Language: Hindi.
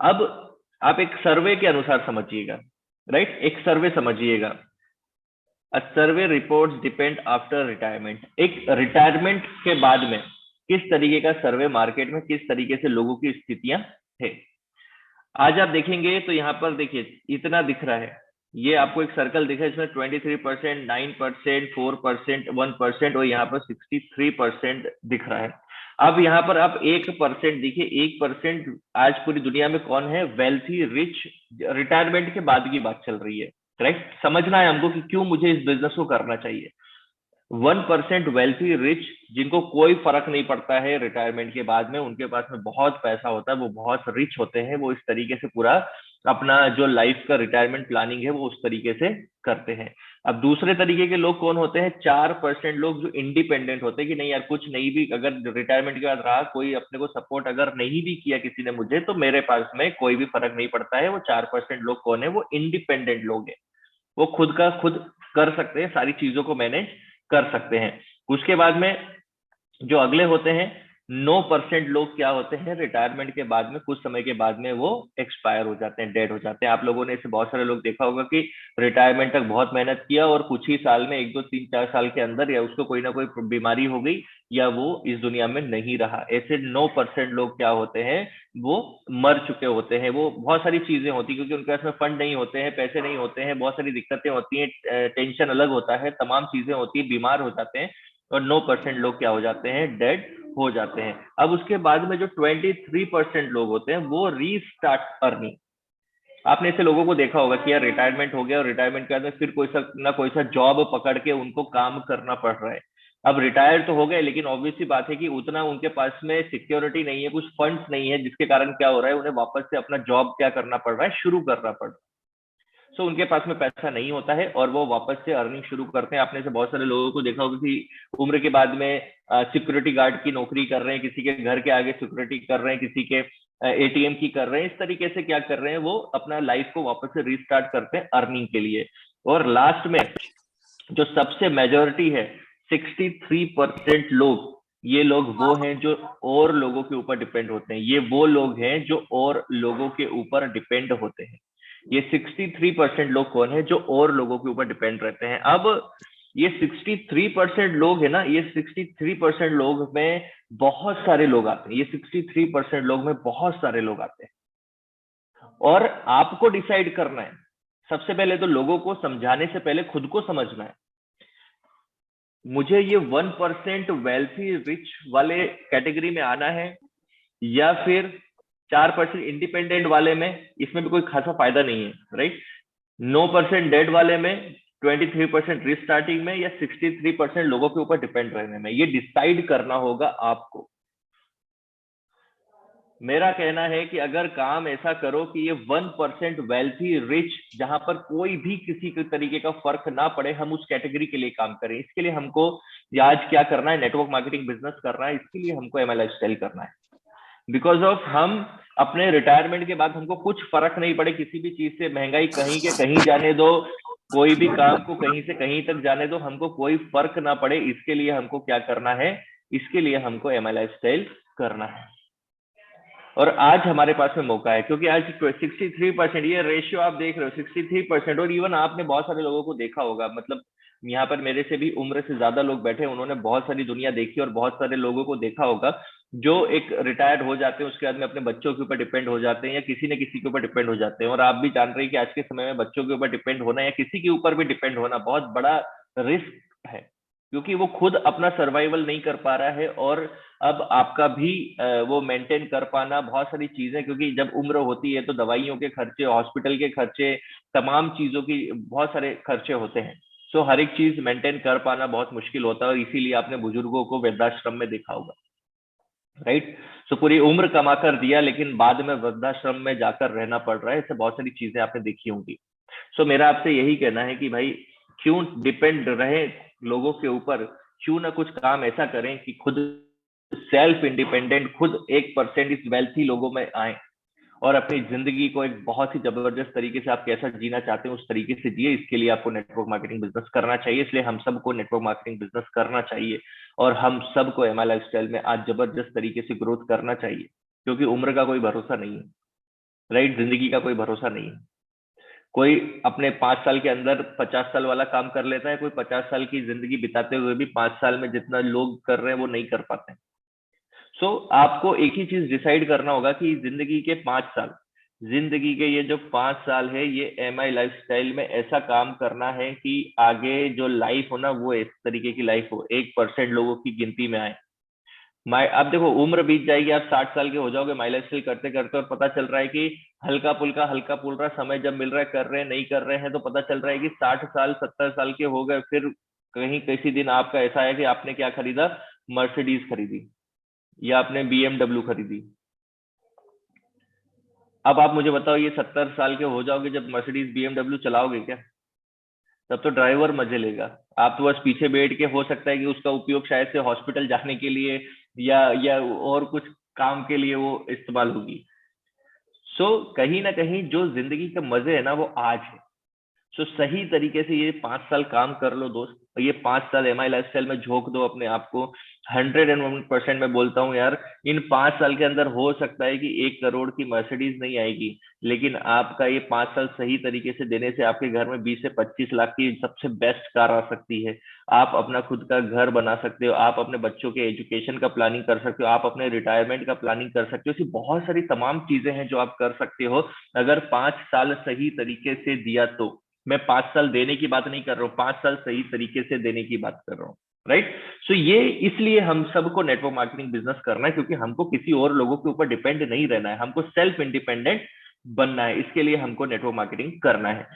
अब आप एक सर्वे के अनुसार समझिएगा, राइट, एक सर्वे समझिएगा। अ सर्वे रिपोर्ट्स डिपेंड आफ्टर रिटायरमेंट। एक रिटायरमेंट के बाद में किस तरीके का सर्वे मार्केट में किस तरीके से लोगों की स्थितियां है। आज आप देखेंगे तो यहाँ पर देखिए इतना दिख रहा है, ये आपको एक सर्कल दिखा है इसमें 23%, 9%, 4%, 1% और यहाँ पर 63% दिख रहा है। अब यहाँ पर आप 1% देखिए, 1% आज पूरी दुनिया में कौन है वेल्थी रिच, रिटायरमेंट के बाद की बात चल रही है, राइट। समझना है हमको कि क्यों मुझे इस बिजनेस को करना चाहिए। 1% वेल्थी रिच, जिनको कोई फर्क नहीं पड़ता है रिटायरमेंट के बाद में, उनके पास में बहुत पैसा होता है, वो बहुत रिच होते हैं, वो इस तरीके से पूरा अपना जो लाइफ का रिटायरमेंट प्लानिंग है वो उस तरीके से करते हैं। अब दूसरे तरीके के लोग कौन होते हैं, 4% लोग जो इंडिपेंडेंट होते हैं कि नहीं यार कुछ नहीं भी अगर रिटायरमेंट के बाद रहा, कोई अपने को सपोर्ट अगर नहीं भी किया किसी ने मुझे, तो मेरे पास में कोई भी फर्क नहीं पड़ता है। वो 4% लोग कौन है, वो इंडिपेंडेंट लोग हैं, वो खुद का खुद कर सकते हैं, सारी चीजों को मैनेज कर सकते हैं। उसके बाद में जो अगले होते हैं 9% लोग क्या होते हैं, रिटायरमेंट के बाद में कुछ समय के बाद में वो एक्सपायर हो जाते हैं, डेड हो जाते हैं। आप लोगों ने ऐसे बहुत सारे लोग देखा होगा कि रिटायरमेंट तक बहुत मेहनत किया और कुछ ही साल में 1 2 3 4 साल के अंदर या उसको कोई ना कोई बीमारी हो गई या वो इस दुनिया में नहीं रहा। ऐसे 9% लोग क्या होते हैं, वो मर चुके होते हैं। वो बहुत सारी चीजें होती क्योंकि उनके पास में फंड नहीं होते हैं, पैसे नहीं होते हैं, बहुत सारी दिक्कतें होती हैं, टेंशन अलग होता है, तमाम चीजें होती है, बीमार हो जाते हैं और 9% लोग क्या हो जाते हैं, डेड हो जाते हैं। अब उसके बाद में जो 23% लोग होते हैं वो रीस्टार्ट अर्निंग। आपने ऐसे लोगों को देखा होगा कि यार रिटायरमेंट हो गया और रिटायरमेंट के बाद में फिर कोई सा ना कोई सा जॉब पकड़ के उनको काम करना पड़ रहा है। अब रिटायर तो हो गए लेकिन ऑब्वियस सी बात है कि उतना उनके पास में सिक्योरिटी नहीं है, कुछ फंड्स नहीं है, जिसके कारण क्या हो रहा है, उन्हें वापस से अपना जॉब क्या करना पड़ रहा है, शुरू करना पड़ रहा है। सो उनके पास में पैसा नहीं होता है और वो वापस से अर्निंग शुरू करते हैं। आपने से बहुत सारे लोगों को देखा होगा कि उम्र के बाद में सिक्योरिटी गार्ड की नौकरी कर रहे हैं, किसी के घर के आगे सिक्योरिटी कर रहे हैं, किसी के एटीएम की कर रहे हैं। इस तरीके से क्या कर रहे हैं, वो अपना लाइफ को वापस से रीस्टार्ट करते हैं अर्निंग के लिए। और लास्ट में जो सबसे मेजोरिटी है 63% लोग, ये लोग वो हैं जो और लोगों के ऊपर डिपेंड होते हैं। ये वो लोग हैं जो और लोगों के ऊपर डिपेंड होते हैं। ये 63% लोग कौन है, जो और लोगों के ऊपर डिपेंड रहते हैं। अब ये 63% लोग है ना, ये 63% लोग में बहुत सारे लोग आते हैं, ये 63% लोग में बहुत सारे लोग आते हैं। और आपको डिसाइड करना है, सबसे पहले तो लोगों को समझाने से पहले खुद को समझना है, मुझे ये 1% वेल्थी रिच वाले कैटेगरी में आना है या फिर 4% इंडिपेंडेंट वाले में। इसमें भी कोई खासा फायदा नहीं है, राइट। 9% डेड वाले में, 23% रिस्टार्टिंग में या 63% लोगों के ऊपर डिपेंड रहने में, ये डिसाइड करना होगा आपको। मेरा कहना है कि अगर काम ऐसा करो कि ये 1% वेल्थी रिच, जहां पर कोई भी किसी के तरीके का फर्क ना पड़े, हम उस कैटेगरी के लिए काम करें। इसके लिए हमको आज क्या करना है, नेटवर्क मार्केटिंग बिजनेस करना है। इसके लिए हमको एमएल लाइफस्टाइल करना है। बिकॉज ऑफ हम अपने रिटायरमेंट के बाद हमको कुछ फर्क नहीं पड़े किसी भी चीज से, महंगाई कहीं के कहीं जाने दो, कोई भी काम को कहीं से कहीं तक जाने दो, हमको कोई फर्क ना पड़े। इसके लिए हमको क्या करना है, इसके लिए हमको एमएल लाइफस्टाइल करना है। और आज हमारे पास में मौका है क्योंकि आज 63%, ये रेशियो आप देख रहे हो 63%। और इवन आपने बहुत सारे लोगों को देखा होगा, मतलब यहाँ पर मेरे से भी उम्र से ज्यादा लोग बैठे, उन्होंने बहुत सारी दुनिया देखी और बहुत सारे लोगों को देखा होगा जो एक रिटायर्ड हो जाते हैं, उसके बाद में अपने बच्चों के ऊपर डिपेंड हो जाते हैं या किसी न किसी के ऊपर डिपेंड हो जाते हैं। और आप भी जान रहे हैं कि आज के समय में बच्चों के ऊपर डिपेंड होना या किसी के ऊपर भी डिपेंड होना बहुत बड़ा रिस्क है, क्योंकि वो खुद अपना सर्वाइवल नहीं कर पा रहा है और अब आपका भी वो मेंटेन कर पाना, बहुत सारी चीजें, क्योंकि जब उम्र होती है तो दवाइयों के खर्चे, हॉस्पिटल के खर्चे, तमाम चीजों की बहुत सारे खर्चे होते हैं। सो हर एक चीज मेंटेन कर पाना बहुत मुश्किल होता है और इसीलिए आपने बुजुर्गों को वृद्धाश्रम में देखा होगा, राइट। सो पूरी उम्र कमा कर दिया लेकिन बाद में वृद्धाश्रम में जाकर रहना पड़ रहा है। ऐसे बहुत सारी चीजें आपने देखी होंगी। सो मेरा आपसे यही कहना है कि भाई क्यों डिपेंड रहे लोगों के ऊपर, क्यों ना कुछ काम ऐसा करें कि खुद सेल्फ इंडिपेंडेंट, खुद 1% इस वेल्थी लोगों में आए और अपनी जिंदगी को एक बहुत ही जबरदस्त तरीके से आप कैसा जीना चाहते हैं उस तरीके से जिए। इसके लिए आपको नेटवर्क मार्केटिंग बिजनेस करना चाहिए। इसलिए हम सबको नेटवर्क मार्केटिंग बिजनेस करना चाहिए और हम सबको एमआई लाइफस्टाइल में आज जबरदस्त तरीके से ग्रोथ करना चाहिए, क्योंकि उम्र का कोई भरोसा नहीं है। राइट? जिंदगी का कोई भरोसा नहीं है। कोई अपने 5 साल के अंदर 50 साल वाला काम कर लेता है, कोई 50 साल की जिंदगी बिताते हुए भी 5 साल में जितना लोग कर रहे हैं वो नहीं कर पाते। सो आपको एक ही चीज डिसाइड करना होगा कि जिंदगी के 5 साल, जिंदगी के ये जो 5 साल है, ये एमआई लाइफस्टाइल में ऐसा काम करना है कि आगे जो लाइफ हो ना वो इस तरीके की लाइफ हो, 1% लोगों की गिनती में आए। माई आप देखो, उम्र बीत जाएगी, आप 60 साल के हो जाओगे माई लाइफस्टाइल करते करते, और पता चल रहा है कि हल्का पुल्का समय जब मिल रहा है कर रहे हैं, नहीं कर रहे हैं, तो पता चल रहा है कि 60 साल 70 साल के हो गए, फिर कहीं किसी दिन आपका ऐसा है कि आपने क्या खरीदा, मर्सिडीज खरीदी या आपने बीएमडब्ल्यू खरीदी। अब आप मुझे बताओ, ये 70 साल के हो जाओगे जब मर्सिडीज बीएमडब्ल्यू चलाओगे क्या? तब तो ड्राइवर मजे लेगा, आप तो बस पीछे बैठ के, हो सकता है कि उसका उपयोग शायद से हॉस्पिटल जाने के लिए या और कुछ काम के लिए वो इस्तेमाल होगी। सो कहीं ना कहीं जो जिंदगी के मजे है ना वो आज है। सो सही तरीके से ये 5 साल काम कर लो दोस्त, और ये 5 साल एमआई लाइफस्टाइल में झोंक दो अपने आप को। 101% मैं बोलता हूँ यार, इन 5 साल के अंदर हो सकता है कि 1 करोड़ की मर्सिडीज नहीं आएगी, लेकिन आपका ये 5 साल सही तरीके से देने से आपके घर में 20 से 25 लाख की सबसे बेस्ट कार आ सकती है। आप अपना खुद का घर बना सकते हो, आप अपने बच्चों के एजुकेशन का प्लानिंग कर सकते हो, आप अपने रिटायरमेंट का प्लानिंग कर सकते हो। ऐसी बहुत सारी तमाम चीजें हैं जो आप कर सकते हो, अगर 5 साल सही तरीके से दिया तो। मैं 5 साल देने की बात नहीं कर रहा हूँ, 5 साल सही तरीके से देने की बात कर रहा हूँ। राइट? सो ये इसलिए हम सबको नेटवर्क मार्केटिंग बिजनेस करना है, क्योंकि हमको किसी और लोगों के ऊपर डिपेंड नहीं रहना है, हमको सेल्फ इंडिपेंडेंट बनना है, इसके लिए हमको नेटवर्क मार्केटिंग करना है।